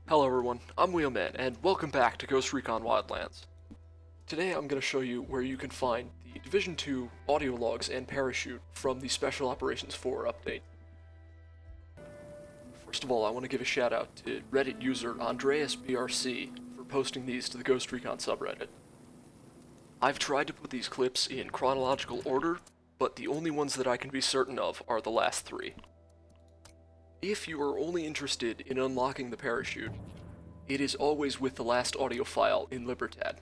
Hello everyone, I'm Wheelman, and welcome back to Recon Wildlands. Today I'm going to show you where you can find the Division 2 audio logs and parachute from the Special Operations 4 update. First of all, I want to give a shout out to Reddit user AndreasBRC for posting these to the Ghost Recon subreddit. I've tried to put these clips in chronological order, but the only ones that I can be certain of are the last three. If you are only interested in unlocking the parachute, it is always with the last audio file in Libertad.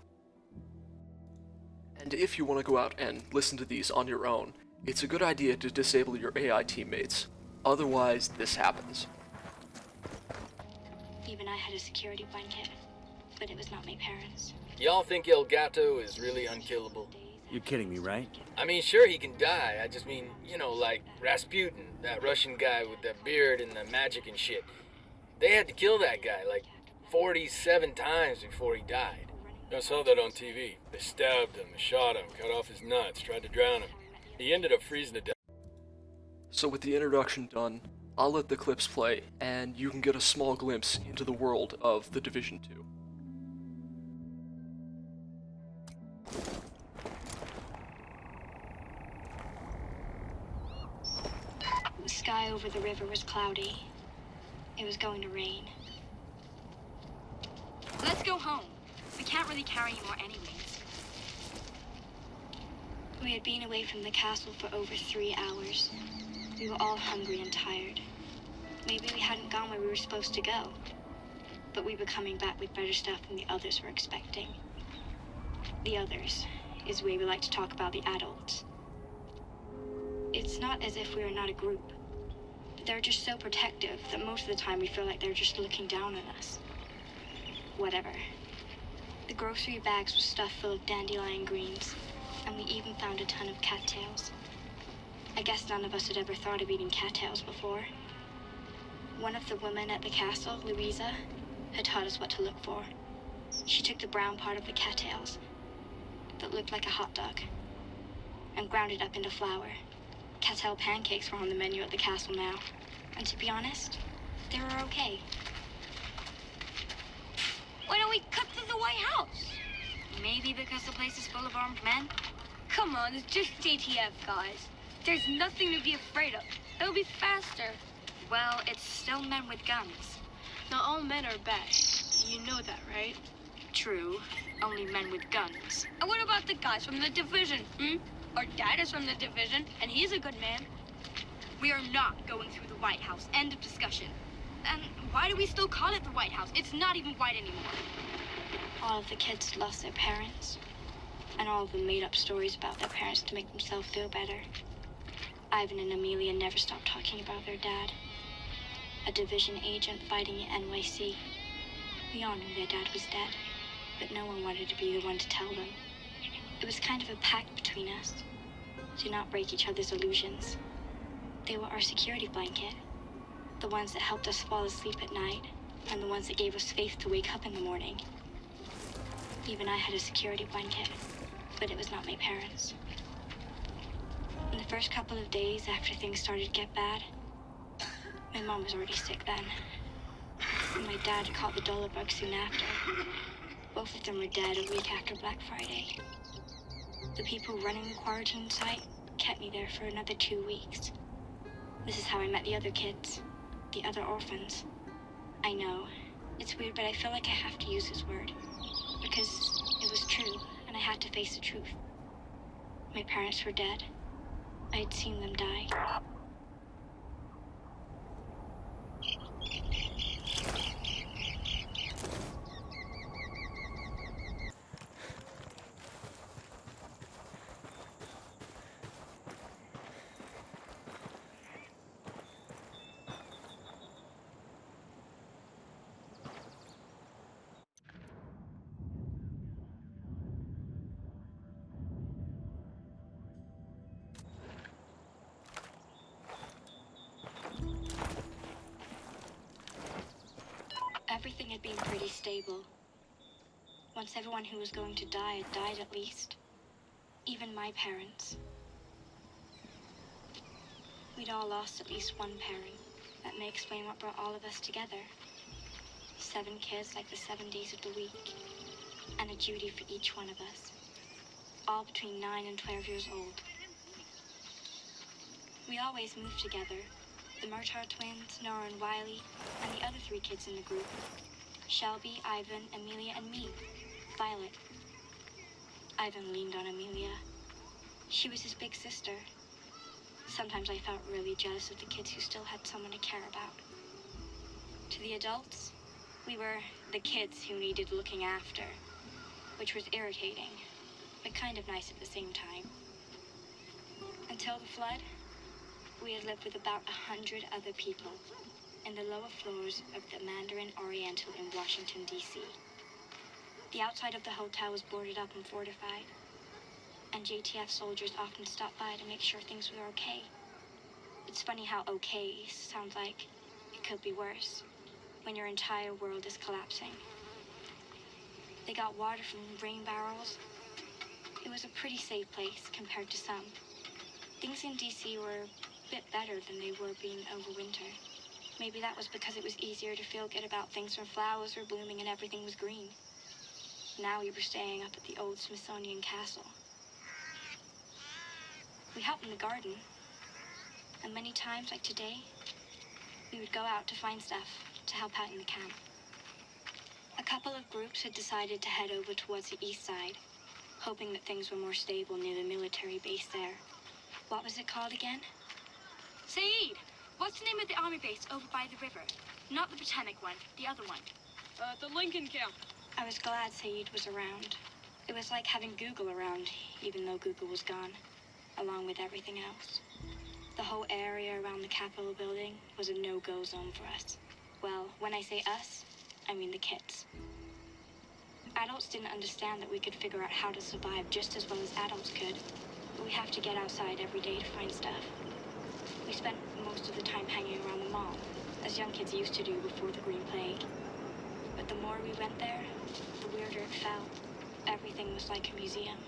And if you want to go out and listen to these on your own, it's a good idea to disable your AI teammates. Otherwise, this happens. Even I had a security blanket, but it was not my parents. Y'all think El Gato is really unkillable? You're kidding me, right? I mean, sure he can die. I just mean, you know, like Rasputin, that Russian guy with the beard and the magic and shit. They had to kill that guy like 47 times before he died. I saw that on TV. They stabbed him, shot him, cut off his nuts, tried to drown him. He ended up freezing to death. So with the introduction done, I'll let the clips play, and you can get a small glimpse into the world of the Division 2. The sky over the river was cloudy. It was going to rain. Let's go home. We can't really carry you more anyways. We had been away from the castle for over 3 hours. We were all hungry and tired. Maybe we hadn't gone where we were supposed to go. But we were coming back with better stuff than the others were expecting. The others is the way we like to talk about the adults. It's not as if we are not a group. They're just so protective that most of the time we feel like they're just looking down on us. Whatever. The grocery bags were stuffed full of dandelion greens, and we even found a ton of cattails. I guess none of us had ever thought of eating cattails before. One of the women at the castle, Louisa, had taught us what to look for. She took the brown part of the cattails that looked like a hot dog and ground it up into flour. Cattail pancakes were on the menu at the castle now, and to be honest, they were okay. Why don't we cut through the White House? Maybe because the place is full of armed men? Come on, it's just ATF, guys. There's nothing to be afraid of. It'll be faster. Well, it's still men with guns. Not all men are bad. You know that, right? True, only men with guns. And what about the guys from the division, Our dad is from the division, and he's a good man. We are not going through the White House. End of discussion. And why do we still call it the White House? It's not even white anymore. All of the kids lost their parents, and all of them made up stories about their parents to make themselves feel better. Ivan and Amelia never stopped talking about their dad. A division agent fighting at NYC. We all knew their dad was dead, but no one wanted to be the one to tell them. It was kind of a pact between us, to not break each other's illusions. They were our security blanket, the ones that helped us fall asleep at night, and the ones that gave us faith to wake up in the morning. Even I had a security blanket, but it was not my parents. In the first couple of days after things started to get bad, my mom was already sick then, and my dad caught the dollar bug soon after. Both of them were dead a week after Black Friday. The people running the quarantine site kept me there for another 2 weeks. This is how I met the other kids, the other orphans. I know, it's weird, but I feel like I have to use this word, because it was true, and I had to face the truth. My parents were dead. I had seen them die. Everything had been pretty stable. Once everyone who was going to die had died at least. Even my parents. We'd all lost at least one parent. That may explain what brought all of us together. 7 kids like the 7 days of the week, and a duty for each one of us, all between 9 and 12 years old. We always moved together, the Murtaugh twins, Nora and Wiley, and the other 3 kids in the group, Shelby, Ivan, Amelia, and me, Violet. Ivan leaned on Amelia. She was his big sister. Sometimes I felt really jealous of the kids who still had someone to care about. To the adults, we were the kids who needed looking after, which was irritating, but kind of nice at the same time. Until the flood, we had lived with about 100 other people in the lower floors of the Mandarin Oriental in Washington, D.C. The outside of the hotel was boarded up and fortified, and JTF soldiers often stopped by to make sure things were okay. It's funny how okay sounds like it could be worse when your entire world is collapsing. They got water from rain barrels. It was a pretty safe place compared to some. Things in DC were a bit better than they were being over winter. Maybe that was because it was easier to feel good about things when flowers were blooming and everything was green. Now we were staying up at the old Smithsonian Castle. We helped in the garden, and many times, like today, we would go out to find stuff to help out in the camp. A couple of groups had decided to head over towards the east side, hoping that things were more stable near the military base there. What was it called again? Saeed, what's the name of the army base over by the river? Not the Potomac one, the other one. The Lincoln camp. I was glad Saeed was around. It was like having Google around, even though Google was gone, along with everything else. The whole area around the Capitol building was a no-go zone for us. Well, when I say us, I mean the kids. Adults didn't understand that we could figure out how to survive just as well as adults could, but we have to get outside every day to find stuff. We spent most of the time hanging around the mall, as young kids used to do before the Green Plague. But the more we went there, the weirder it felt. Everything was like a museum.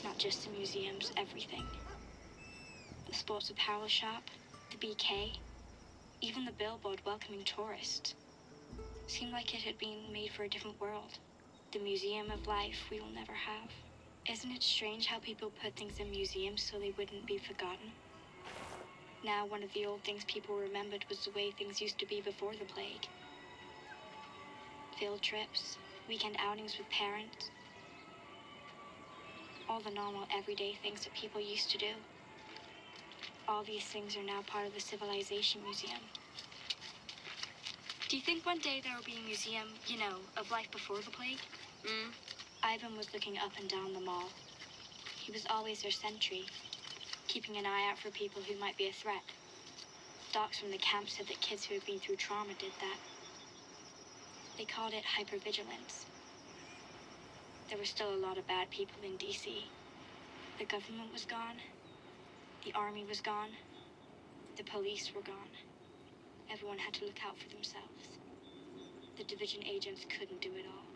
Not just the museums, everything. The sports apparel shop, the BK, even the billboard welcoming tourists. Seemed like it had been made for a different world. The museum of life we will never have. Isn't it strange how people put things in museums so they wouldn't be forgotten? Now one of the old things people remembered was the way things used to be before the plague. Field trips, weekend outings with parents. All the normal everyday things that people used to do. All these things are now part of the Civilization Museum. Do you think one day there will be a museum, of life before the plague? Ivan was looking up and down the mall. He was always their sentry, keeping an eye out for people who might be a threat. Docs from the camp said that kids who had been through trauma did that. They called it hypervigilance. There were still a lot of bad people in DC. The government was gone. The army was gone. The police were gone. Everyone had to look out for themselves. The division agents couldn't do it all.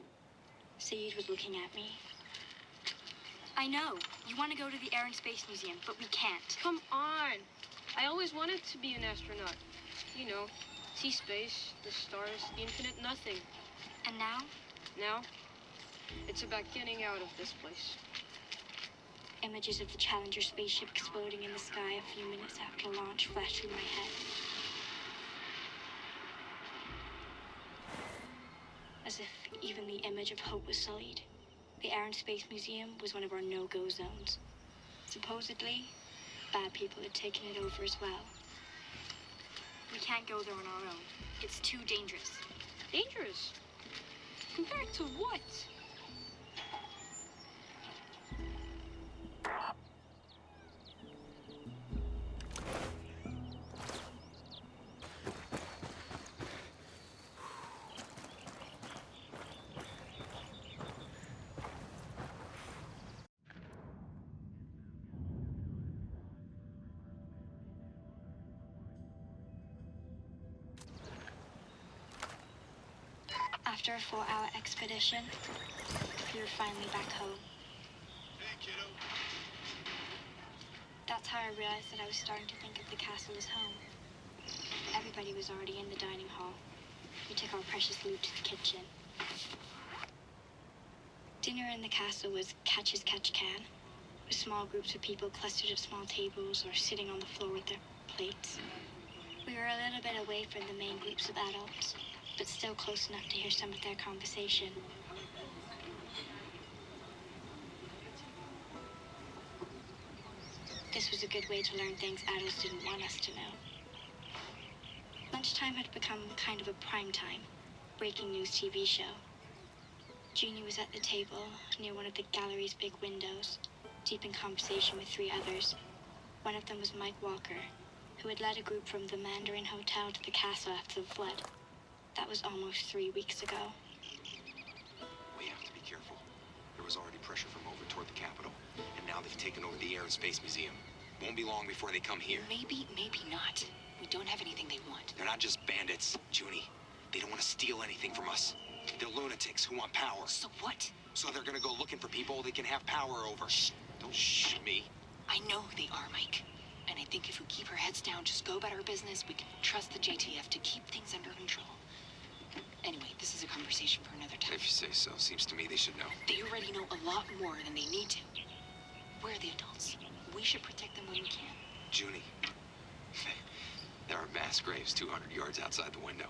Saeed was looking at me. I know. You want to go to the Air and Space Museum, but we can't. Come on. I always wanted to be an astronaut. See space, the stars, the infinite nothing. And now? Now, it's about getting out of this place. Images of the Challenger spaceship exploding in the sky a few minutes after launch flashed through my head. As if even the image of hope was sullied. The Air and Space Museum was one of our no-go zones. Supposedly, bad people had taken it over as well. We can't go there on our own. It's too dangerous. Dangerous? Compared to what? After a 4-hour expedition, we were finally back home. Hey, kiddo. That's how I realized that I was starting to think of the castle as home. Everybody was already in the dining hall. we took our precious loot to the kitchen. Dinner in the castle was catch as catch can, with small groups of people clustered at small tables or sitting on the floor with their plates. We were a little bit away from the main groups of adults, but still close enough to hear some of their conversation. This was a good way to learn things adults didn't want us to know. Lunchtime had become kind of a prime time, breaking news TV show. Junie was at the table near one of the gallery's big windows, deep in conversation with 3 others. One of them was Mike Walker, who had led a group from the Mandarin Hotel to the castle after the flood. That was almost 3 weeks ago. We have to be careful. There was already pressure from over toward the capital, and now they've taken over the Air and Space Museum. Won't be long before they come here. Maybe not. We don't have anything they want. They're not just bandits, Junie. They don't want to steal anything from us. They're lunatics who want power. So what? So they're gonna go looking for people they can have power over. Shh! Don't shh me. I know they are, Mike. And I think if we keep our heads down, just go about our business, we can trust the JTF to keep things under control. Anyway, this is a conversation for another time. If you say so, seems to me they should know. They already know a lot more than they need to. We're the adults. We should protect them when we can. Junie. There are mass graves 200 yards outside the window.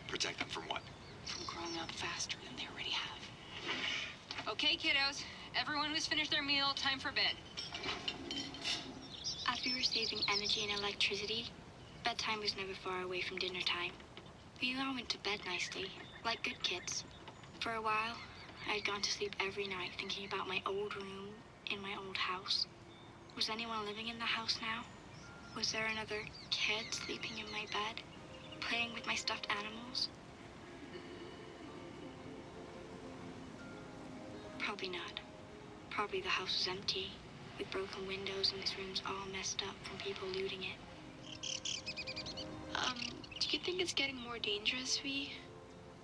Protect them from what? From growing up faster than they already have. Okay, kiddos. Everyone who's finished their meal, time for bed. As we were saving energy and electricity, bedtime was never far away from dinner time. We all went to bed nicely, like good kids. For a while, I had gone to sleep every night thinking about my old room in my old house. Was anyone living in the house now? Was there another kid sleeping in my bed, playing with my stuffed animals? Probably not. Probably the house was empty, with broken windows and this room's all messed up from people looting it. Do you think it's getting more dangerous, Vi?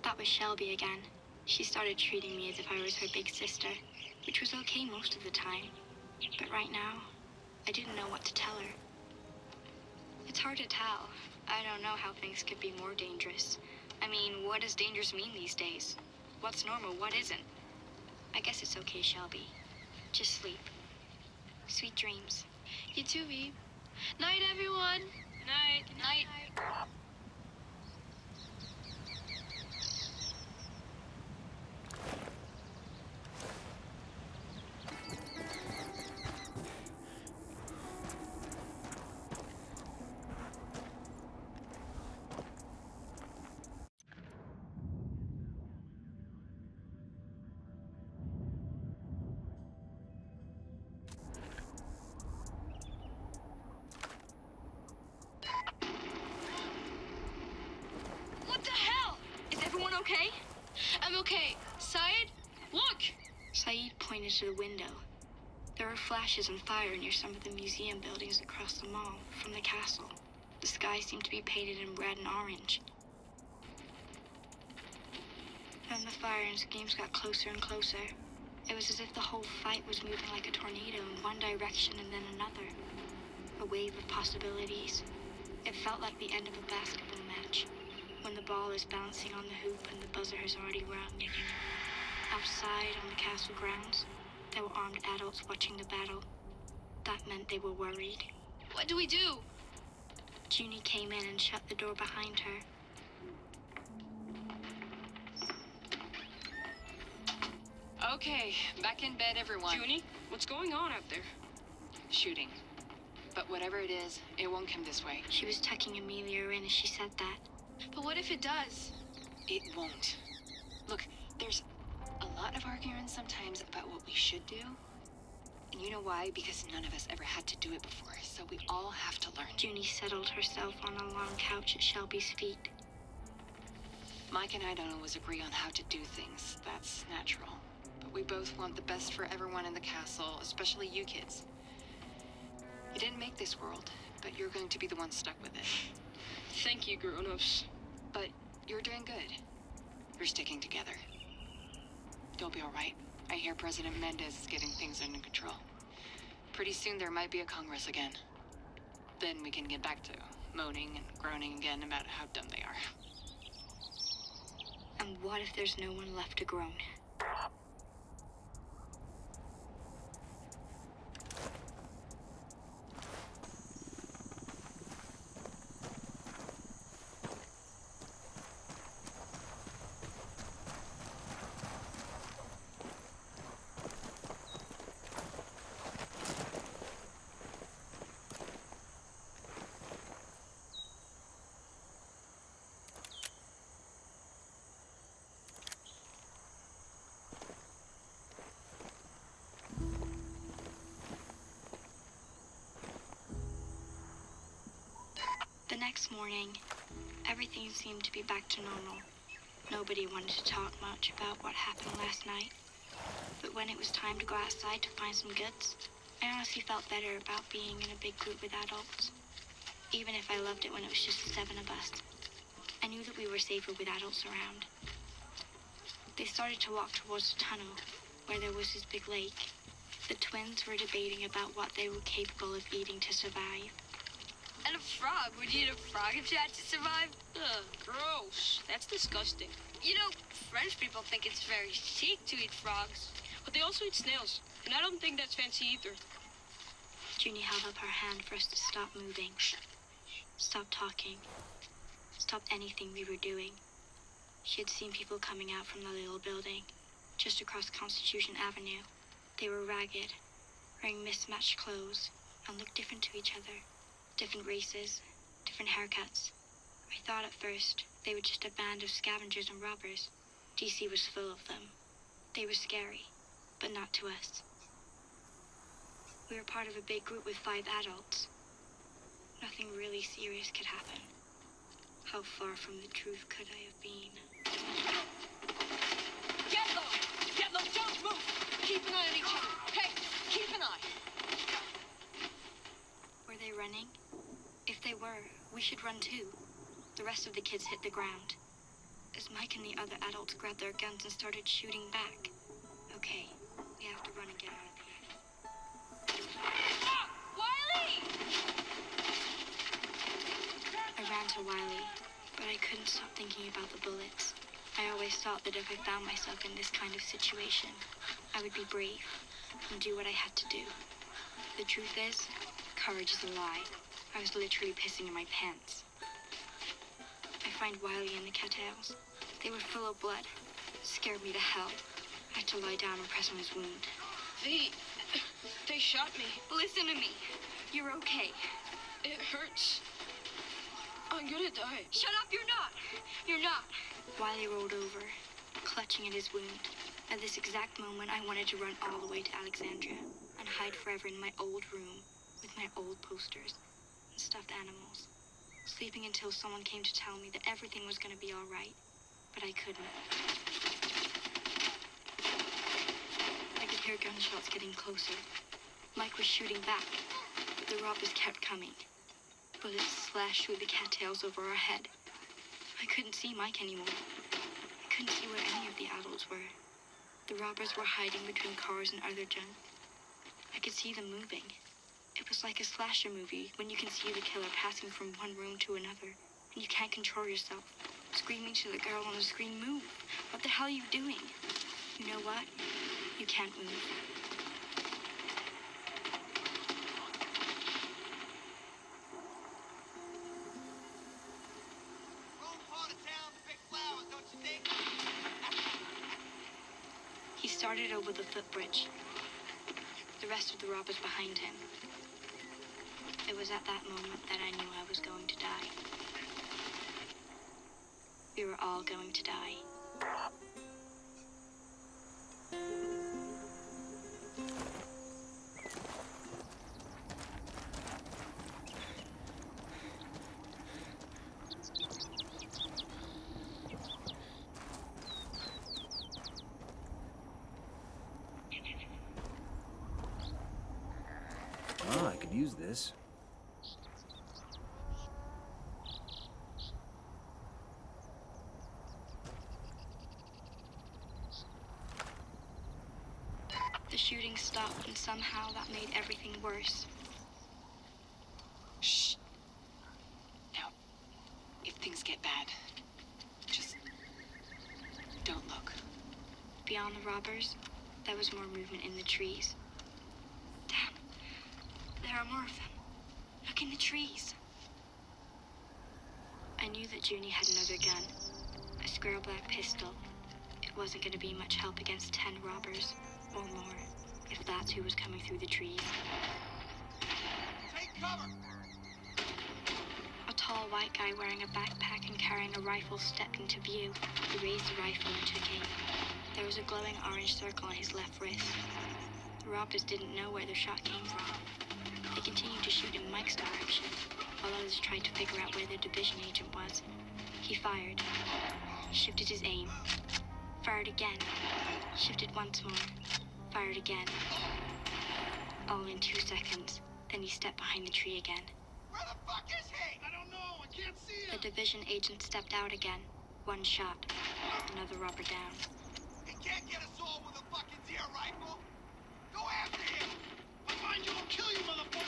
That was Shelby again. She started treating me as if I was her big sister, which was okay most of the time. But right now, I didn't know what to tell her. It's hard to tell. I don't know how things could be more dangerous. I mean, what does dangerous mean these days? What's normal, what isn't? I guess it's okay, Shelby. Just sleep. Sweet dreams. You too, Vi. Night, everyone. Night. Night. What the hell? Is everyone okay? I'm okay. Syed, look! Saeed pointed to the window. There were flashes and fire near some of the museum buildings across the mall from the castle. The sky seemed to be painted in red and orange. Then the fire and screams got closer and closer. It was as if the whole fight was moving like a tornado in one direction and then another. A wave of possibilities. It felt like the end of a basketball match, when the ball is bouncing on the hoop and the buzzer has already rung. Outside on the castle grounds, there were armed adults watching the battle. That meant they were worried. What do we do? Junie came in and shut the door behind her. Okay, back in bed, everyone. Junie, what's going on out there? Shooting. But whatever it is, it won't come this way. She was tucking Amelia in as she said that. But what if it does? It won't. Look, there's a lot of arguments sometimes about what we should do. And you know why? Because none of us ever had to do it before, so we all have to learn. Junie settled herself on a long couch at Shelby's feet. Mike and I don't always agree on how to do things. That's natural. But we both want the best for everyone in the castle, especially you kids. You didn't make this world, but you're going to be the one stuck with it. Thank you, grown-ups. But you're doing good. You're sticking together. You'll be all right. I hear President Mendez is getting things under control. Pretty soon there might be a Congress again. Then we can get back to moaning and groaning again about how dumb they are. And what if there's no one left to groan? The next morning, everything seemed to be back to normal. Nobody wanted to talk much about what happened last night. But when it was time to go outside to find some goods, I honestly felt better about being in a big group with adults. Even if I loved it when it was just the 7 of us. I knew that we were safer with adults around. They started to walk towards the tunnel, where there was this big lake. The twins were debating about what they were capable of eating to survive. And a frog. Would you eat a frog if you had to survive? Ugh, gross. That's disgusting. You know, French people think it's very chic to eat frogs. But they also eat snails, and I don't think that's fancy either. Junie held up her hand for us to stop moving. Stop talking. Stop anything we were doing. She had seen people coming out from the little building, just across Constitution Avenue. They were ragged, wearing mismatched clothes, and looked different to each other. Different races, different haircuts. I thought at first they were just a band of scavengers and robbers. DC was full of them. They were scary, but not to us. We were part of a big group with 5 adults. Nothing really serious could happen. How far from the truth could I have been? Get low! Get low! Don't move! Keep an eye on each other. Hey, keep an eye! Were they running? If they were, we should run too. The rest of the kids hit the ground. As Mike and the other adults grabbed their guns and started shooting back. Okay, we have to run and get out of here. Ah! Wiley! I ran to Wiley, but I couldn't stop thinking about the bullets. I always thought that if I found myself in this kind of situation, I would be brave and do what I had to do. The truth is, courage is a lie. I was literally pissing in my pants. I find Wiley and the cattails. They were full of blood. Scared me to hell. I had to lie down and press on his wound. They shot me. Listen to me. You're okay. It hurts. I'm gonna die. Shut up, you're not. You're not. Wiley rolled over, clutching at his wound. At this exact moment, I wanted to run all the way to Alexandria and hide forever in my old room with my old posters and stuffed animals, sleeping until someone came to tell me that everything was going to be all right, but I couldn't. I could hear gunshots getting closer. Mike was shooting back, but the robbers kept coming. Bullets slashed through the cattails over our head. I couldn't see Mike anymore. I couldn't see where any of the adults were. The robbers were hiding between cars and other junk. I could see them moving. It was like a slasher movie when you can see the killer passing from one room to another, and you can't control yourself, screaming to the girl on the screen, "Move! What the hell are you doing?" You know what? You can't move. He started over the footbridge. The rest of the robbers behind him. It was at that moment that I knew I was going to die. We were all going to die. Ah, I could use this. The shooting stopped, and somehow that made everything worse. Shh. Now, if things get bad, just beyond the robbers, there was more movement in the trees. Damn. There are more of them. Look in the trees. I knew that Junie had another gun. A square black pistol. It wasn't going to be much help against 10 robbers, or more, if that's who was coming through the trees. Take cover! A tall white guy wearing a backpack and carrying a rifle stepped into view. He raised the rifle and took aim. There was a glowing orange circle on his left wrist. The robbers didn't know where the shot came from. They continued to shoot in Mike's direction, while others tried to figure out where the division agent was. He fired, shifted his aim, fired again, shifted once more, fired again. All in 2 seconds. Then he stepped behind the tree again. Where the fuck is he? I don't know. I can't see him. The division agent stepped out again. One shot. Another robber down. He can't get us all with a fucking deer rifle. Go after him. I'll find you. I'll kill you, motherfucker.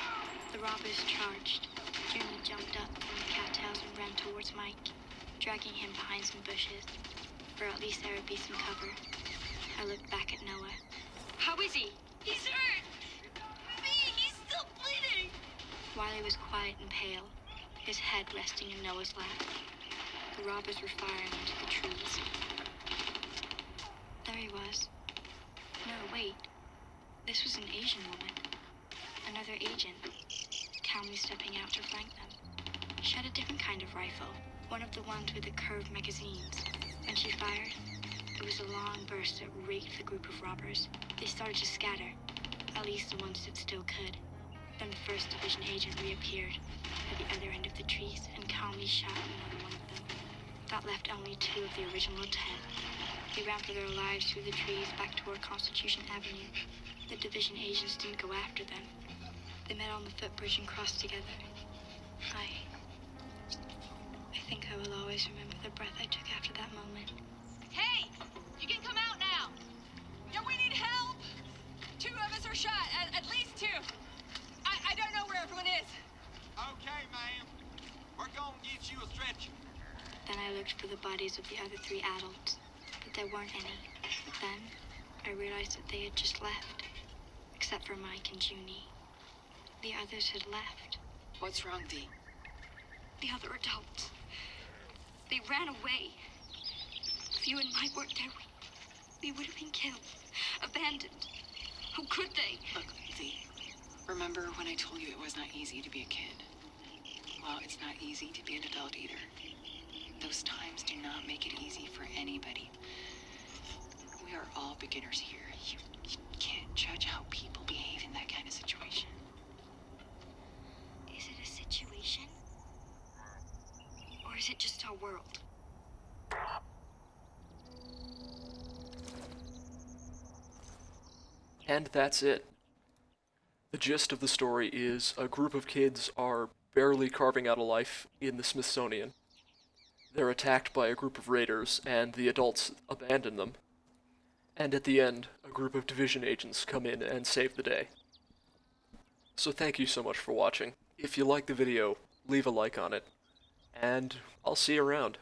The robbers charged. Jimmy jumped up from the cattails and ran towards Mike, dragging him behind some bushes, where at least there would be some cover. I looked back at Noah. How is he? He's hurt! He's still bleeding! Wiley was quiet and pale, his head resting in Noah's lap. The robbers were firing into the trees. There he was. No, wait. This was an Asian woman. Another agent. Calmly stepping out to flank them. She had a different kind of rifle. One of the ones with the curved magazines. When she fired, it was a long burst that raked the group of robbers. They started to scatter. At least the ones that still could. Then the first division agent reappeared at the other end of the trees and calmly shot another one of them. That left only 2 of the original 10. They ran for their lives through the trees back toward Constitution Avenue. The division agents didn't go after them. They met on the footbridge and crossed together. I think I will always remember the breath I took after that moment. Hey! You can come out now! Yeah, we need help! 2 of us are shot, at least 2. I don't know where everyone is. Okay, ma'am. We're gonna get you a stretcher. Then I looked for the bodies of the other 3 adults, but there weren't any. Then I realized that they had just left, except for Mike and Junie. The others had left. What's wrong, Dee? The other adults. They ran away. If you and Mike weren't there, we would have been killed. Abandoned. How could they? Look, Dee, remember when I told you it was not easy to be a kid? Well, it's not easy to be an adult either. Those times do not make it easy for anybody. We are all beginners here. You can't judge how people behave in that kind of situation. Is it a situation? Or is it just our world? And that's it. The gist of the story is a group of kids are barely carving out a life in the Smithsonian. They're attacked by a group of raiders, and the adults abandon them. And at the end, a group of division agents come in and save the day. So thank you so much for watching. If you like the video, leave a like on it, and I'll see you around.